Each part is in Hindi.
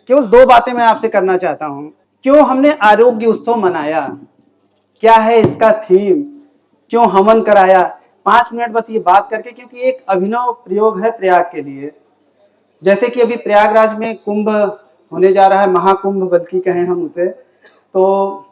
केवल दो बातें मैं आपसे करना चाहता हूं। क्यों हमने आरोग्य उत्सव मनाया, क्या है इसका थीम, क्यों हवन कराया? 5 मिनट बस ये बात करके, क्योंकि एक अभिनव प्रयोग है प्रयाग के लिए। जैसे कि अभी प्रयागराज में कुंभ होने जा रहा है, महाकुंभ बल्कि कहें हम उसे, तो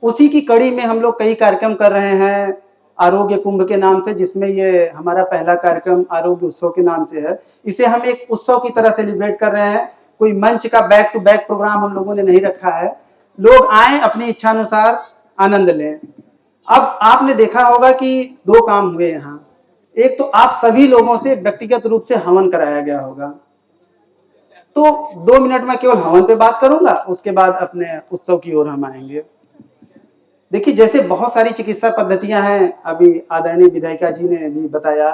उसी की कड़ी में हम लोग कई कार्यक्रम कर रहे हैं आरोग्य कुंभ के नाम से, जिसमें ये हमारा पहला कार्यक्रम आरोग्य उत्सव के नाम से है। इसे हम एक उत्सव की तरह सेलिब्रेट कर रहे हैं। कोई मंच का बैक टू बैक प्रोग्राम हम लोगों ने नहीं रखा है। लोग आए, अपनी इच्छानुसार आनंद लें। अब आपने देखा होगा कि दो काम हुए यहाँ। एक तो आप सभी लोगों से व्यक्तिगत रूप से हवन कराया गया होगा, तो 2 मिनट में केवल हवन पे बात करूंगा, उसके बाद अपने उत्सव की ओर हम आएंगे। देखिए, जैसे बहुत सारी चिकित्सा पद्धतियां हैं, अभी आदरणीय विधायिका जी ने भी बताया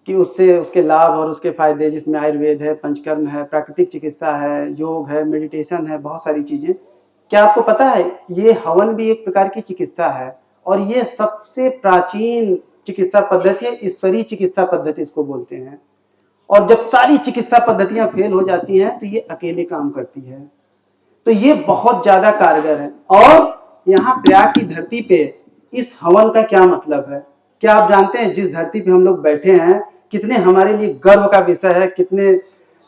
कि उससे उसके लाभ और उसके फायदे, जिसमें आयुर्वेद है, पंचकर्म है, प्राकृतिक चिकित्सा है, योग है, मेडिटेशन है, बहुत सारी चीजें। क्या आपको पता है ये हवन भी एक प्रकार की चिकित्सा है, और ये सबसे प्राचीन चिकित्सा पद्धति है, ईश्वरीय चिकित्सा पद्धति इसको बोलते हैं। और जब सारी चिकित्सा पद्धतियां फेल हो जाती हैं तो ये अकेले काम करती है, तो ये बहुत ज्यादा कारगर है। और यहाँ प्रयाग की धरती पे इस हवन का क्या मतलब है, क्या आप जानते हैं? जिस धरती पे हम लोग बैठे हैं, कितने हमारे लिए गर्व का विषय है, कितने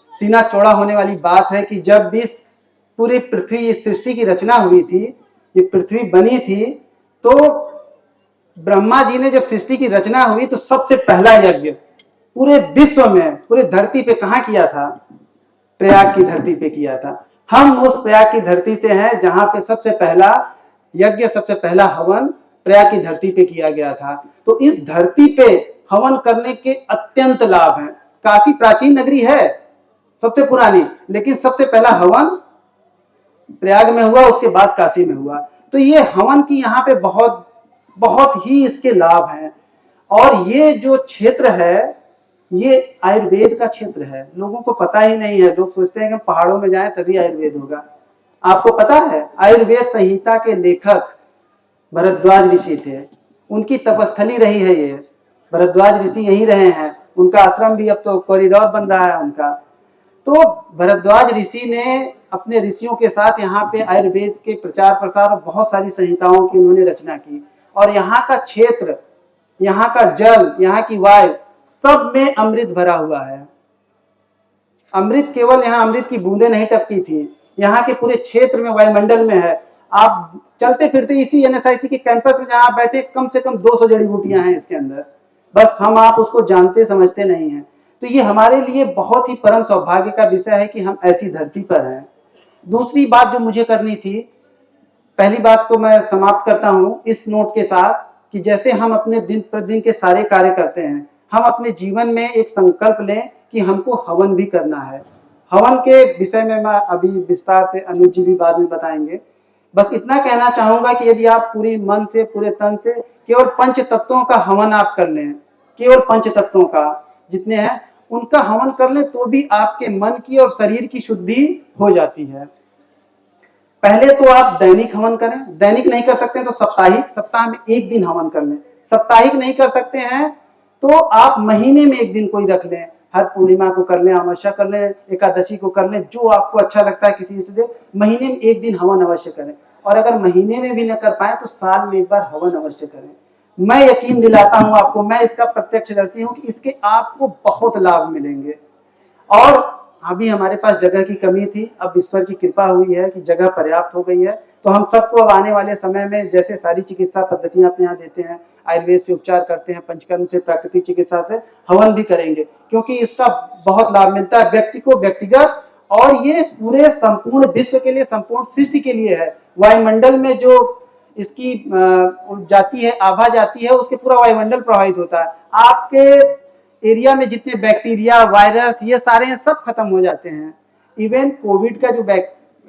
सीना चौड़ा होने वाली बात है कि जब इस पूरी पृथ्वी, इस सृष्टि की रचना हुई थी, ये पृथ्वी बनी थी, तो ब्रह्मा जी ने जब सृष्टि की रचना हुई तो सबसे पहला यज्ञ पूरे विश्व में, पूरे धरती पे कहाँ किया था? प्रयाग की धरती पे किया था। हम उस प्रयाग की धरती से हैं जहां पे सबसे पहला यज्ञ, सबसे पहला हवन प्रयाग की धरती पे किया गया था। तो इस धरती पे हवन करने के अत्यंत लाभ हैं। काशी प्राचीन नगरी है, सबसे पुरानी, लेकिन सबसे पहला हवन प्रयाग में हुआ, उसके बाद काशी में हुआ। तो ये हवन की यहाँ पे बहुत बहुत ही इसके लाभ हैं। और ये जो क्षेत्र है, ये आयुर्वेद का क्षेत्र है। लोगों को पता ही नहीं है, लोग सोचते हैं कि पहाड़ों में जाएं तभी आयुर्वेद होगा। आपको पता है आयुर्वेद संहिता के लेखक भरद्वाज ऋषि थे, उनकी तपस्थली रही है ये। भरद्वाज ऋषि यहीं रहे हैं, उनका आश्रम भी अब तो कॉरिडोर बन रहा है उनका। तो भरद्वाज ऋषि ने अपने ऋषियों के साथ यहाँ पे आयुर्वेद के प्रचार प्रसार और बहुत सारी संहिताओं की उन्होंने रचना की। और यहाँ का क्षेत्र, यहाँ का जल, यहाँ की वायु, सब में अमृत भरा हुआ है। अमृत केवल यहाँ अमृत की बूंदें नहीं टपकी थी, यहाँ के पूरे क्षेत्र में, वायुमंडल में है। आप चलते फिरते इसी एनएसआईसी के कैंपस में जहाँ आप बैठे, कम से कम 200 जड़ी बूटियां हैं इसके अंदर, बस हम आप उसको जानते समझते नहीं हैं। तो ये हमारे लिए बहुत ही परम सौभाग्य का विषय है कि हम ऐसी धरती पर हैं। दूसरी बात जो मुझे करनी थी, पहली बात को मैं समाप्त करता हूँ इस नोट के साथ कि जैसे हम अपने दिन प्रतिदिन के सारे कार्य करते हैं, हम अपने जीवन में एक संकल्प लें कि हमको हवन भी करना है। हवन के विषय में मैं अभी विस्तार से, अनुज जी भी बाद में बताएंगे। बस इतना कहना चाहूंगा कि यदि आप पूरी मन से, पूरे तन से केवल 5 तत्वों का हवन आप कर लें, केवल 5 तत्वों का जितने हैं उनका हवन कर लें, तो भी आपके मन की और शरीर की शुद्धि हो जाती है। पहले तो आप दैनिक हवन करें, दैनिक नहीं कर सकते हैं तो साप्ताहिक, सप्ताह में 1 दिन हवन कर लें। साप्ताहिक नहीं कर सकते हैं तो आप महीने में 1 दिन कोई रख लें, हर पूर्णिमा को कर लें, अमावस्या कर लें, एकादशी को कर लें, जो आपको अच्छा लगता है किसी इष्ट देव, महीने में 1 दिन हवन अवश्य करें। और अगर महीने में भी न कर पाए तो साल में 1 बार हवन अवश्य करें। मैं यकीन दिलाता हूं आपको, मैं इसका प्रत्यक्षदर्शी हूं कि इसके आपको बहुत लाभ मिलेंगे। और अभी हमारे पास जगह की कमी थी, अब ईश्वर की कृपा हुई है कि जगह पर्याप्त हो गई है। तो हम सबको अब आने वाले समय में जैसे सारी चिकित्सा पद्धतियां अपने यहाँ देते हैं, आयुर्वेद से उपचार करते हैं, पंचकर्म से, प्राकृतिक चिकित्सा से, हवन भी करेंगे, क्योंकि इसका बहुत लाभ मिलता है व्यक्ति को व्यक्तिगत, और ये पूरे संपूर्ण विश्व के लिए, संपूर्ण सृष्टि के लिए है। वायुमंडल में जो इसकी जाती है, आभा जाती है, उसके पूरा वायुमंडल प्रभावित होता है। आपके एरिया में जितने बैक्टीरिया, वायरस, ये सारे हैं, सब खत्म हो जाते हैं। इवन कोविड का जो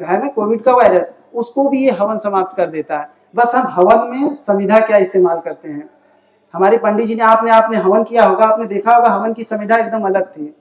है ना, कोविड का वायरस, उसको भी ये हवन समाप्त कर देता है। बस हम हवन में संविधा क्या इस्तेमाल करते हैं। हमारे पंडित जी ने, आपने हवन किया होगा, आपने देखा होगा हवन की संविधा एकदम अलग थी।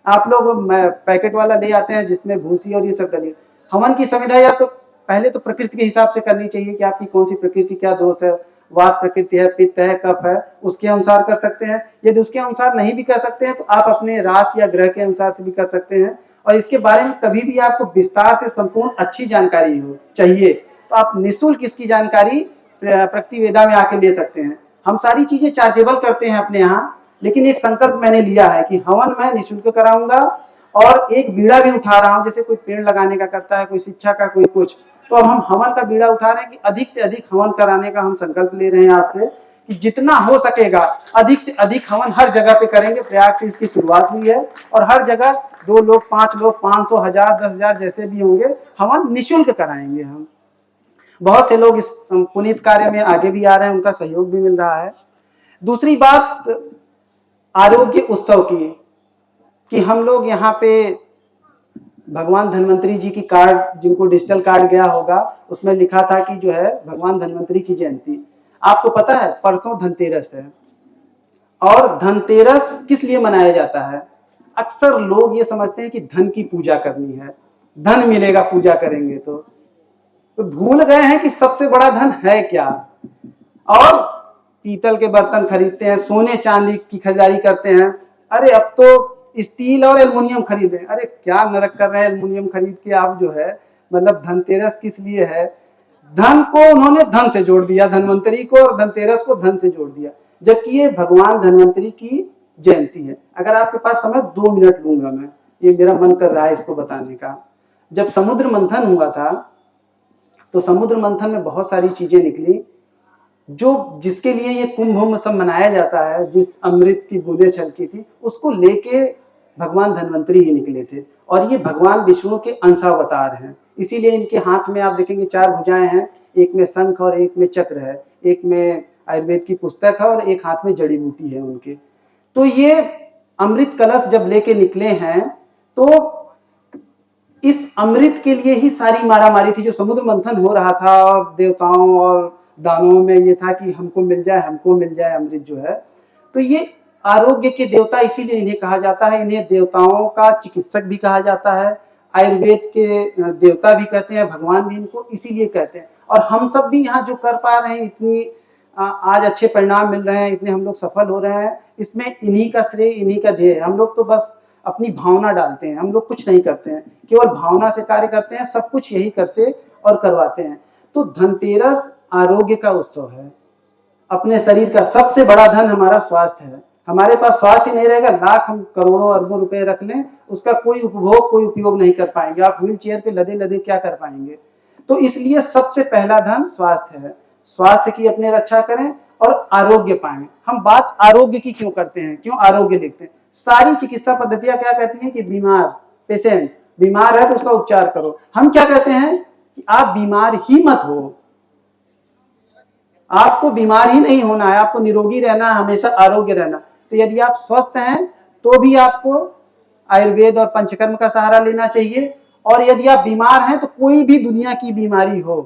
आप लोग पैकेट वाला ले आते हैं जिसमें भूसी और ये सब डली। हवन की संविधा या तो पहले तो प्रकृति के हिसाब से करनी चाहिए कि आपकी कौन सी प्रकृति, क्या दोष है, वात प्रकृति है, पित्त है, कफ है, उसके अनुसार कर सकते हैं। यदि उसके अनुसार नहीं भी कर सकते हैं तो आप अपने राशि या ग्रह के अनुसार से भी कर सकते हैं। और इसके बारे में कभी भी आपको विस्तार से संपूर्ण अच्छी जानकारी हो चाहिए तो आप निःशुल्क इसकी जानकारी प्रकृति वेदा में आके ले सकते हैं। हम सारी चीजें चार्जेबल करते हैं अपने यहाँ, लेकिन एक संकल्प मैंने लिया है कि हवन मैं निःशुल्क कराऊंगा और एक बीड़ा भी उठा रहा हूँ, जैसे कोई पेड़ लगाने का करता है, कोई शिक्षा का, कोई कुछ, तो अब हम हवन का बीड़ा उठा रहे हैं कि अधिक से अधिक हवन कराने का हम संकल्प ले रहे हैं आज से, कि जितना हो सकेगा अधिक से अधिक हवन हर जगह पे करेंगे। प्रयाग से इसकी शुरुआत हुई है और हर जगह 2 लोग, 5 लोग, 500, 1000, 10,000 जैसे भी होंगे हवन निःशुल्क कराएंगे हम। बहुत से लोग इस पुनीत कार्य में आगे भी आ रहे हैं, उनका सहयोग भी मिल रहा है। दूसरी बात आरोग्य उत्सव की, कि हम लोग यहाँ पे भगवान धन्वंतरी जी की कार्ड, जिनको डिजिटल कार्ड गया होगा, उसमें लिखा था कि जो है भगवान धन्वंतरी की जयंती। आपको पता है परसों धनतेरस है, और धनतेरस किस लिए मनाया जाता है? अक्सर लोग ये समझते हैं कि धन की पूजा करनी है, धन मिलेगा पूजा करेंगे तो भूल गए हैं कि सबसे बड़ा धन है क्या। और पीतल के बर्तन खरीदते हैं, सोने चांदी की खरीदारी करते हैं, अरे अब तो स्टील और एल्युमिनियम खरीदे, अरे क्या नरक कर रहे हैं एल्युमिनियम खरीद के आप जो है। मतलब धनतेरस किस लिए है? धन को उन्होंने धन से जोड़ दिया, धनवंतरी को, और धनतेरस को धन से जोड़ दिया, जबकि ये भगवान धन्वंतरी की जयंती है। अगर आपके पास समय 2 मिनट लूंगा मैं, ये मेरा मन कर रहा है इसको बताने का। जब समुद्र मंथन हुआ था तो समुद्र मंथन में बहुत सारी चीजें निकली, जो जिसके लिए ये कुंभ सब मनाया जाता है, जिस अमृत की बूंदें छलकी थी, उसको लेके भगवान धन्वंतरी ही निकले थे। और ये भगवान विष्णु के अंशावतार हैं, इसीलिए इनके हाथ में आप देखेंगे 4 भुजाएं हैं, एक में शंख और एक में चक्र है, एक में आयुर्वेद की पुस्तक है और एक हाथ में जड़ी बूटी है उनके। तो ये अमृत कलश जब लेके निकले हैं तो इस अमृत के लिए ही सारी मारामारी थी। जो समुद्र मंथन हो रहा था और देवताओं और दानवों में ये था कि हमको मिल जाए अमृत जो है। तो ये आरोग्य के देवता इसीलिए इन्हें कहा जाता है, इन्हें देवताओं का चिकित्सक भी कहा जाता है, आयुर्वेद के देवता भी कहते हैं, भगवान भी इनको इसीलिए कहते हैं। और हम सब भी यहाँ जो कर पा रहे हैं, इतनी आज अच्छे परिणाम मिल रहे हैं, इतने हम लोग सफल हो रहे हैं, इसमें इन्हीं का श्रेय, इन्हीं का ध्येय है। हम लोग तो बस अपनी भावना डालते हैं, हम लोग कुछ नहीं करते हैं, केवल भावना से कार्य करते हैं, सब कुछ यही करते और करवाते हैं। तो धनतेरस आरोग्य का उत्सव है। अपने शरीर का सबसे बड़ा धन हमारा स्वास्थ्य है। हमारे पास स्वास्थ्य ही नहीं रहेगा, लाख हम करोड़ों अरबों रुपए रख लें, उसका कोई उपभोग, कोई उपयोग नहीं कर पाएंगे। आप व्हील चेयर पे लदे लदे क्या कर पाएंगे? तो इसलिए सबसे पहला धन स्वास्थ्य है। स्वास्थ्य की अपने रक्षा करें और आरोग्य पाएं। हम बात आरोग्य की क्यों करते हैं, क्यों आरोग्य लिखते हैं? सारी चिकित्सा पद्धतियां क्या कहती हैं कि बीमार, पेशेंट बीमार है तो उसका उपचार करो। हम क्या कहते हैं कि आप बीमार ही मत हो, आपको बीमार ही नहीं होना है, आपको निरोगी रहना है, हमेशा आरोग्य रहना। तो यदि आप स्वस्थ हैं तो भी आपको आयुर्वेद और पंचकर्म का सहारा लेना चाहिए। और यदि आप बीमार हैं तो कोई भी दुनिया की बीमारी हो,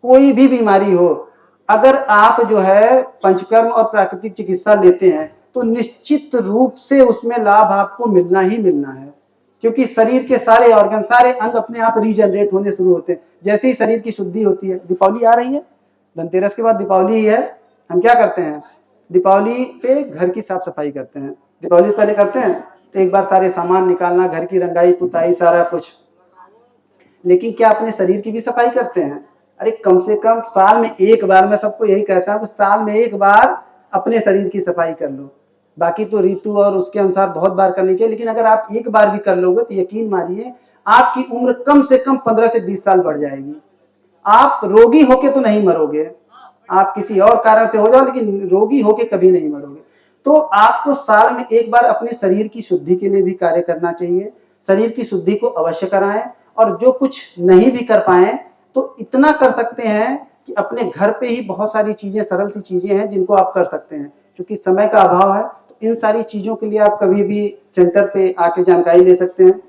कोई भी बीमारी हो, अगर आप जो है पंचकर्म और प्राकृतिक चिकित्सा लेते हैं तो निश्चित रूप से उसमें लाभ आपको मिलना ही मिलना है। क्योंकि शरीर के सारे ऑर्गन, सारे अंग अपने आप रीजनरेट होने शुरू होते हैं जैसे ही शरीर की शुद्धि होती है। दीपावली आ रही है, धनतेरस के बाद दीपावली ही है। हम क्या करते हैं दीपावली पे? घर की साफ सफाई करते हैं। दीपावली से पहले करते हैं तो एक बार सारे सामान निकालना, घर की रंगाई पुताई सारा कुछ। लेकिन क्या अपने शरीर की भी सफाई करते हैं? अरे कम से कम साल में एक बार, मैं सबको यही कहता हूँ कि साल में एक बार अपने शरीर की सफाई कर लो। बाकी तो ऋतु और उसके अनुसार बहुत बार करनी चाहिए, लेकिन अगर आप एक बार भी कर लोगे तो यकीन मानिए आपकी उम्र कम से कम 15 से 20 साल बढ़ जाएगी। आप रोगी होके तो नहीं मरोगे, आप किसी और कारण से हो जाओ, लेकिन रोगी होके कभी नहीं मरोगे। तो आपको साल में एक बार अपने शरीर की शुद्धि के लिए भी कार्य करना चाहिए। शरीर की शुद्धि को अवश्य कराएं। और जो कुछ नहीं भी कर पाए तो इतना कर सकते हैं कि अपने घर पे ही बहुत सारी चीजें, सरल सी चीजें हैं जिनको आप कर सकते हैं। क्योंकि समय का अभाव है तो इन सारी चीजों के लिए आप कभी भी सेंटर पे आके जानकारी ले सकते हैं।